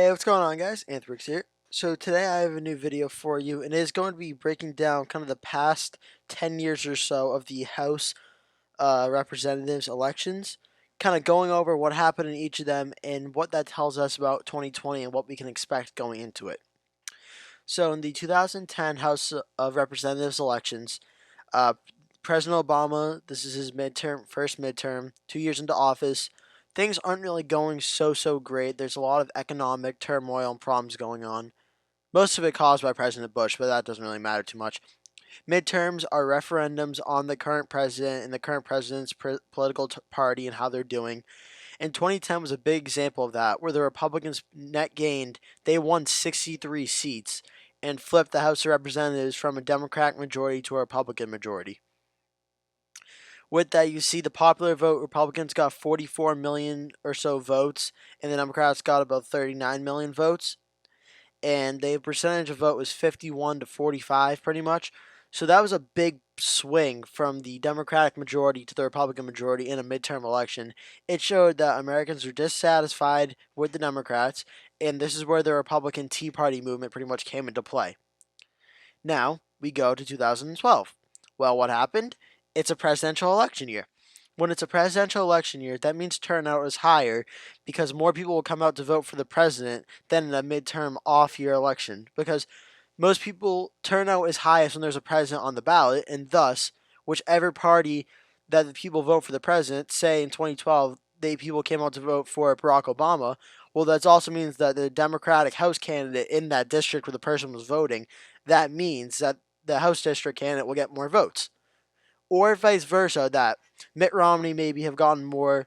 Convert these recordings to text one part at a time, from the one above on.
Hey, what's going on, guys? Anthrix here. So today I have a new video for you, and it is going to be breaking down kind of the past 10 years or so of the House Representatives elections, kind of going over what happened in each of them and what that tells us about 2020 and what we can expect going into it. So in the 2010 House of Representatives elections, uh, President Obama, this is his first midterm, 2 years into office. Things aren't really going so great. There's a lot of economic turmoil and problems going on. Most of it caused by President Bush, but that doesn't really matter too much. Midterms are referendums on the current president and the current president's political party and how they're doing. And 2010 was a big example of that, where the Republicans net gained, they won 63 seats and flipped the House of Representatives from a Democratic majority to a Republican majority. With that, you see the popular vote, Republicans got 44 million or so votes, and the Democrats got about 39 million votes. And the percentage of vote was 51 to 45, pretty much. So that was a big swing from the Democratic majority to the Republican majority in a midterm election. It showed that Americans were dissatisfied with the Democrats, and this is where the Republican Tea Party movement pretty much came into play. Now, we go to 2012. Well, what happened? It's a presidential election year. When it's a presidential election year, that means turnout is higher because more people will come out to vote for the president than in a midterm off year election. Because most people turnout is highest when there's a president on the ballot, and thus, whichever party that the people vote for the president, say in 2012, people came out to vote for Barack Obama. Well, that also means that the Democratic House candidate in that district where the person was voting, that means that the House district candidate will get more votes. Or vice versa, that Mitt Romney maybe have gotten more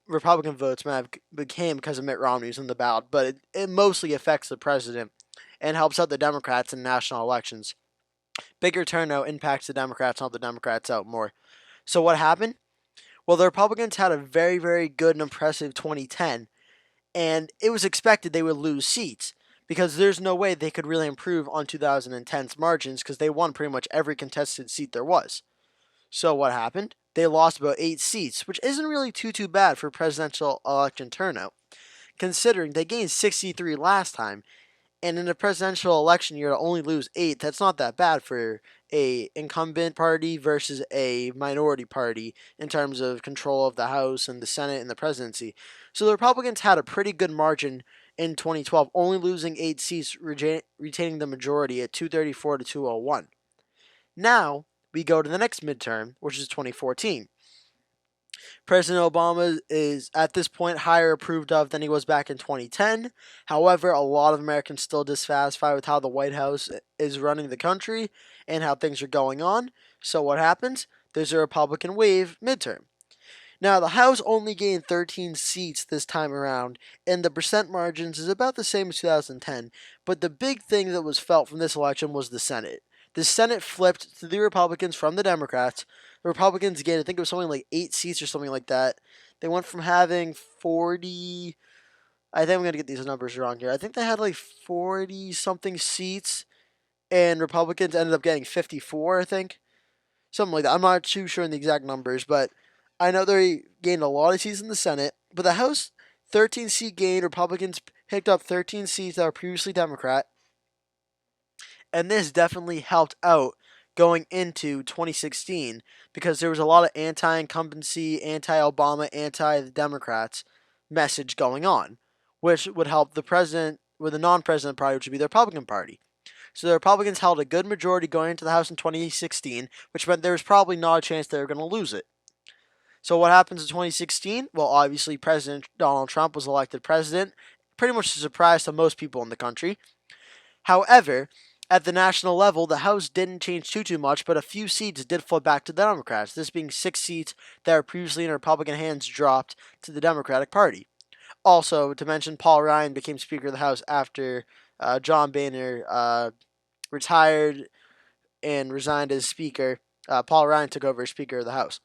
Republican votes might have became because of Mitt Romney's in the ballot, but it mostly affects the president and helps out the Democrats in national elections. Bigger turnout impacts the Democrats, help the Democrats out more. So what happened? Well, the Republicans had a very good and impressive 2010, and it was expected they would lose seats because there's no way they could really improve on 2010's margins because they won pretty much every contested seat there was. So what happened? They lost about 8 seats, which isn't really too bad for presidential election turnout, considering they gained 63 last time, and in a presidential election year to only lose 8, that's not that bad for a incumbent party versus a minority party in terms of control of the House and the Senate and the presidency. So the Republicans had a pretty good margin in 2012, only losing 8 seats, retaining the majority at 234 to 201. Now, we go to the next midterm, which is 2014. President Obama is at this point higher approved of than he was back in 2010. However, a lot of Americans still dissatisfied with how the White House is running the country and how things are going on. So what happens? There's a Republican wave midterm. Now, the House only gained 13 seats this time around, and the percent margins is about the same as 2010. But the big thing that was felt from this election was the Senate. The Senate flipped to the Republicans from the Democrats. The Republicans gained, I think it was something like 8 seats or something like that. They went from having 40. I think I'm going to get these numbers wrong here. I think they had like 40 something seats, and Republicans ended up getting 54, I think. Something like that. I'm not too sure on the exact numbers, but I know they gained a lot of seats in the Senate. But the House, 13 seat gain. Republicans picked up 13 seats that were previously Democrat. And this definitely helped out going into 2016 because there was a lot of anti-incumbency, anti-Obama, anti-Democrats message going on, which would help the president with the non-president party, which would be the Republican Party. So the Republicans held a good majority going into the House in 2016, which meant there was probably not a chance they were going to lose it. So what happens in 2016? Well, obviously President Donald Trump was elected president, pretty much a surprise to most people in the country. However, at the national level, the House didn't change too much, but a few seats did flip back to the Democrats, this being 6 seats that were previously in Republican hands dropped to the Democratic Party. Also, to mention, Paul Ryan became Speaker of the House after John Boehner retired and resigned as Speaker. Paul Ryan took over as Speaker of the House.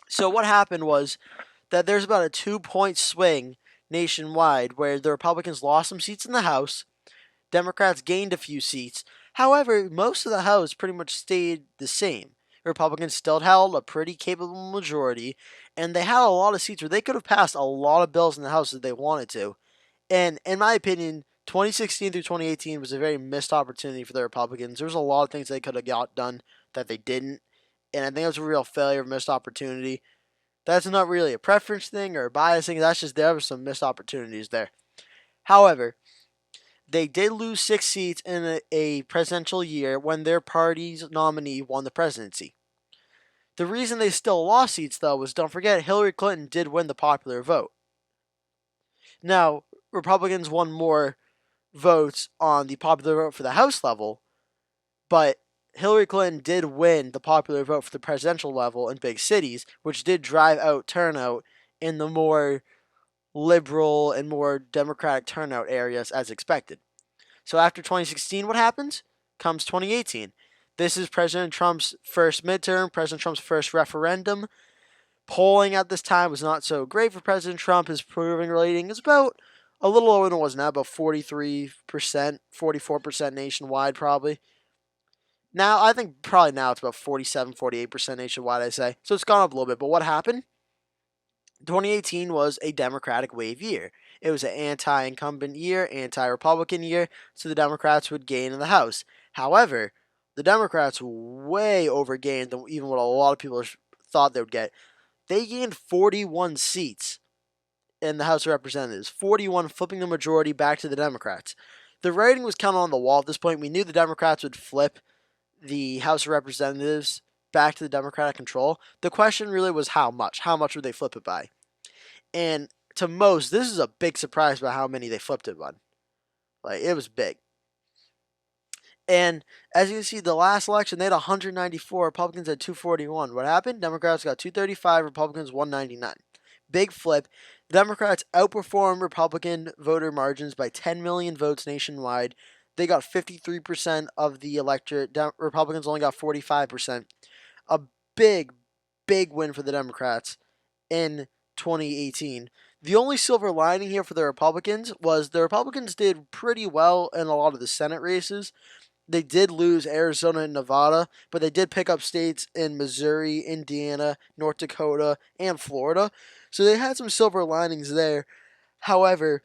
So what happened was that there's about a 2-point swing nationwide where the Republicans lost some seats in the House, Democrats gained a few seats. However, most of the House pretty much stayed the same. Republicans still held a pretty capable majority, and they had a lot of seats where they could have passed a lot of bills in the House if they wanted to. And in my opinion, 2016 through 2018 was a very missed opportunity for the Republicans. There was a lot of things they could have got done that they didn't. And I think it was a real failure of missed opportunity. That's not really a preference thing or a bias thing. That's just there were some missed opportunities there. However, they did lose 6 seats in a presidential year when their party's nominee won the presidency. The reason they still lost seats, though, was don't forget Hillary Clinton did win the popular vote. Now, Republicans won more votes on the popular vote for the House level, but Hillary Clinton did win the popular vote for the presidential level in big cities, which did drive out turnout in the more liberal and more Democratic turnout areas as expected. So after 2016, what happens? Comes 2018. This is President Trump's first midterm, President Trump's first referendum. Polling at this time was not so great for President Trump. His approving rating is about a little lower than it was now, about 43%, 44% nationwide probably. Now, I think probably now it's about 47, 48% nationwide, I say. So it's gone up a little bit. But what happened? 2018 was a Democratic wave year. It was an anti-incumbent year, anti-Republican year, so the Democrats would gain in the House. However, the Democrats way overgained than even what a lot of people thought they would get. They gained 41 seats in the House of Representatives, 41 flipping the majority back to the Democrats. The writing was kind of on the wall at this point. We knew the Democrats would flip the House of Representatives back to the Democratic control. The question really was how much? How much would they flip it by? And to most, this is a big surprise by how many they flipped it by. Like, it was big. And as you can see, the last election, they had 194. Republicans had 241. What happened? Democrats got 235. Republicans 199. Big flip. Democrats outperformed Republican voter margins by 10 million votes nationwide. They got 53% of the electorate. Republicans only got 45%. A big, big win for the Democrats in 2018. The only silver lining here for the Republicans was the Republicans did pretty well in a lot of the Senate races. They did lose Arizona and Nevada, but they did pick up states in Missouri, Indiana, North Dakota, and Florida. So they had some silver linings there. However,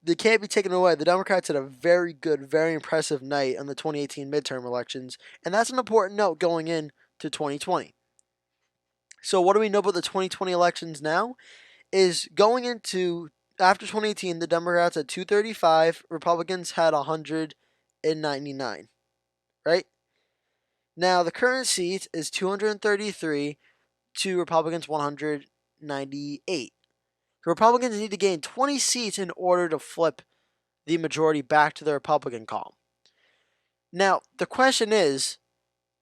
they can't be taken away. The Democrats had a very good, very impressive night in the 2018 midterm elections, and that's an important note going into 2020. So what do we know about the 2020 elections now? Is going into after 2018, the Democrats had 235, Republicans had 199. Right? Now, the current seat is 233 to Republicans 198. The Republicans need to gain 20 seats in order to flip the majority back to the Republican column. Now, the question is,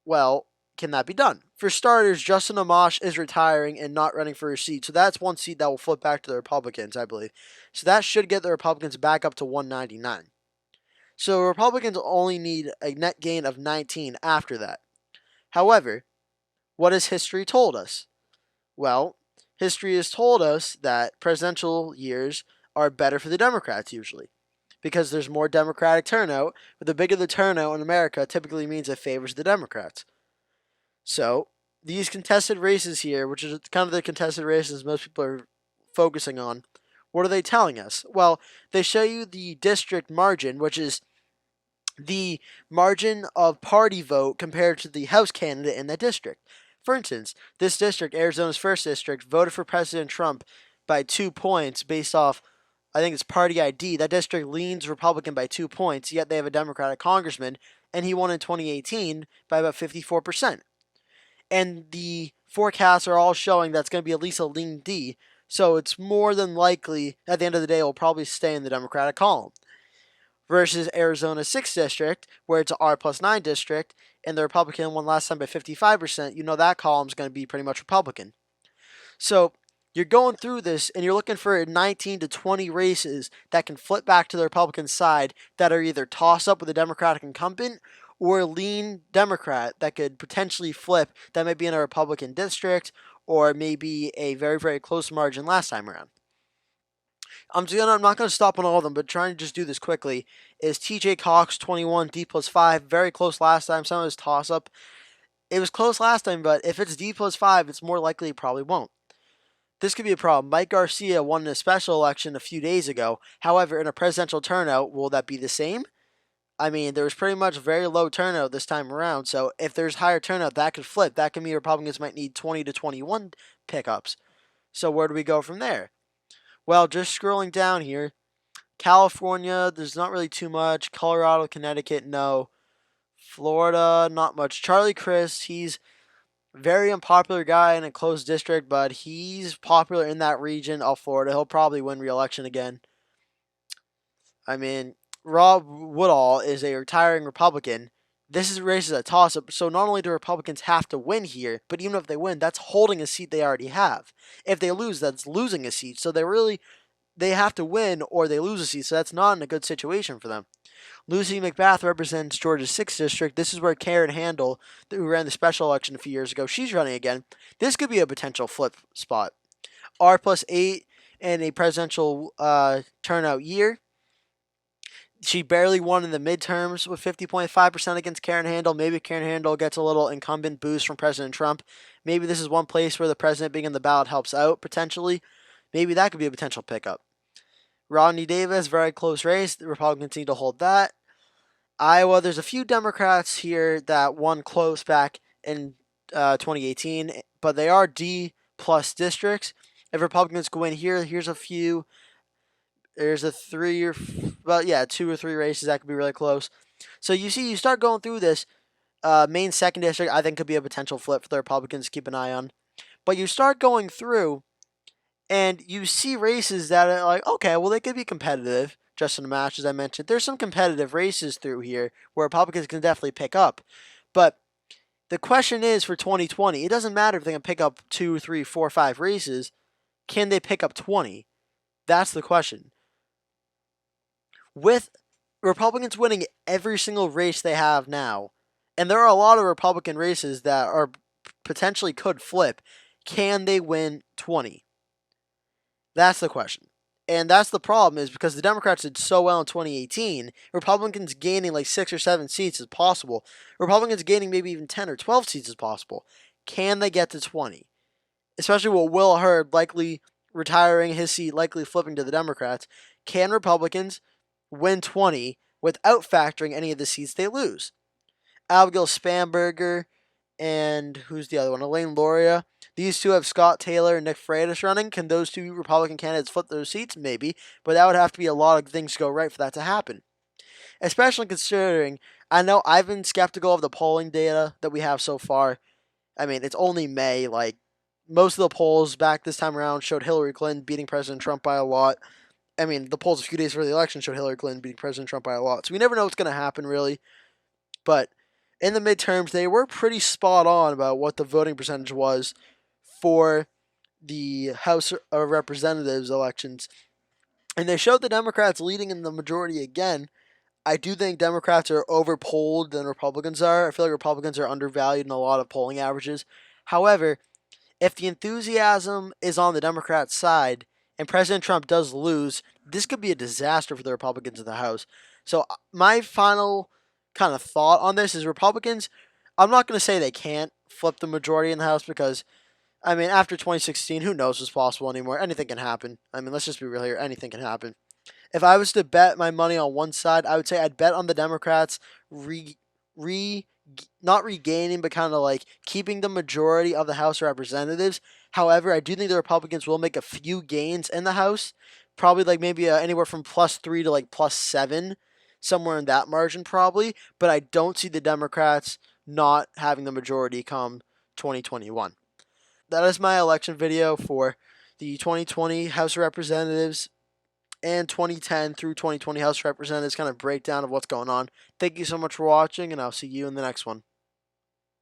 well, can that be done? For starters, Justin Amash is retiring and not running for his seat, so that's one seat that will flip back to the Republicans, I believe. So that should get the Republicans back up to 199. So Republicans only need a net gain of 19 after that. However, what has history told us? Well, history has told us that presidential years are better for the Democrats usually because there's more Democratic turnout, but the bigger the turnout in America typically means it favors the Democrats. So, these contested races here, which is kind of the contested races most people are focusing on, what are they telling us? Well, they show you the district margin, which is the margin of party vote compared to the House candidate in that district. For instance, this district, Arizona's 1st district, voted for President Trump by 2 points based off, I think it's party ID. That district leans Republican by 2 points, yet they have a Democratic congressman, and he won in 2018 by about 54%. And the forecasts are all showing that's going to be at least a lean D, so it's more than likely, at the end of the day, it will probably stay in the Democratic column. Versus Arizona's 6th district, where it's an R+9 district, and the Republican won last time by 55%, you know that column is going to be pretty much Republican. So you're going through this, and you're looking for 19 to 20 races that can flip back to the Republican side that are either toss up with a Democratic incumbent or a lean Democrat that could potentially flip that might be in a Republican district or maybe a very, very close margin last time around. I'm not going to stop on all of them, but trying to just do this quickly is TJ Cox 21, D+5, very close last time. Some of his toss up. It was close last time, but if it's D+5, it's more likely it probably won't. This could be a problem. Mike Garcia won in a special election a few days ago. However, in a presidential turnout, will that be the same? I mean, there was pretty much very low turnout this time around. So if there's higher turnout, that could flip. That could mean Republicans might need 20 to 21 pickups. So where do we go from there? Well, just scrolling down here, California, there's not really too much. Colorado, Connecticut, no. Florida, not much. Charlie Crist, he's very unpopular guy in a closed district, but he's popular in that region of Florida. He'll probably win re-election again. I mean, Rob Woodall is a retiring Republican. This is race is a toss-up, so not only do Republicans have to win here, but even if they win, that's holding a seat they already have. If they lose, that's losing a seat. So they have to win or they lose a seat. So that's not in a good situation for them. Lucy McBath represents Georgia's 6th district. This is where Karen Handel, who ran the special election a few years ago, she's running again. This could be a potential flip spot. R+8 in a presidential turnout year. She barely won in the midterms with 50.5% against Karen Handel. Maybe Karen Handel gets a little incumbent boost from President Trump. Maybe this is one place where the president being on the ballot helps out, potentially. Maybe that could be a potential pickup. Rodney Davis, very close race. The Republicans need to hold that. Iowa, there's a few Democrats here that won close back in 2018, but they are D plus districts. If Republicans go in here, here's a few. There's a two or three races that could be really close. So you see, you start going through this. Maine 2nd district, I think, could be a potential flip for the Republicans to keep an eye on. But you start going through, and you see races that are like, okay, well, they could be competitive, just in a match, as I mentioned. There's some competitive races through here where Republicans can definitely pick up. But the question is for 2020, it doesn't matter if they can pick up 2, 3, 4, 5 races. Can they pick up 20? That's the question. With Republicans winning every single race they have now, and there are a lot of Republican races that are potentially could flip, can they win 20? That's the question. And that's the problem, is because the Democrats did so well in 2018, Republicans gaining like 6 or 7 seats is possible. Republicans gaining maybe even 10 or 12 seats is possible. Can they get to 20? Especially with Will Hurd likely retiring his seat, likely flipping to the Democrats. Can Republicans win 20 without factoring any of the seats they lose? Abigail Spanberger and who's the other one? Elaine Luria. These two have Scott Taylor and Nick Freitas running. Can those two Republican candidates flip those seats? Maybe. But that would have to be a lot of things to go right for that to happen. Especially considering, I know I've been skeptical of the polling data that we have so far. I mean, it's only May. Like, most of the polls back this time around showed Hillary Clinton beating President Trump by a lot. I mean, the polls a few days before the election showed Hillary Clinton beating President Trump by a lot. So we never know what's going to happen, really. But in the midterms, they were pretty spot on about what the voting percentage was for the House of Representatives elections. And they showed the Democrats leading in the majority again. I do think Democrats are overpolled than Republicans are. I feel like Republicans are undervalued in a lot of polling averages. However, if the enthusiasm is on the Democrats' side and President Trump does lose, this could be a disaster for the Republicans in the House. So my final kind of thought on this is Republicans, I'm not going to say they can't flip the majority in the House because, I mean, after 2016, who knows what's possible anymore? Anything can happen. I mean, let's just be real here. Anything can happen. If I was to bet my money on one side, I would say I'd bet on the Democrats not regaining, but kind of like keeping the majority of the House of Representatives. However, I do think the Republicans will make a few gains in the House, probably like maybe anywhere from +3 to like +7, somewhere in that margin probably. But I don't see the Democrats not having the majority come 2021. That is my election video for the 2020 House of Representatives and 2010 through 2020 House of Representatives, kind of breakdown of what's going on. Thank you so much for watching, and I'll see you in the next one.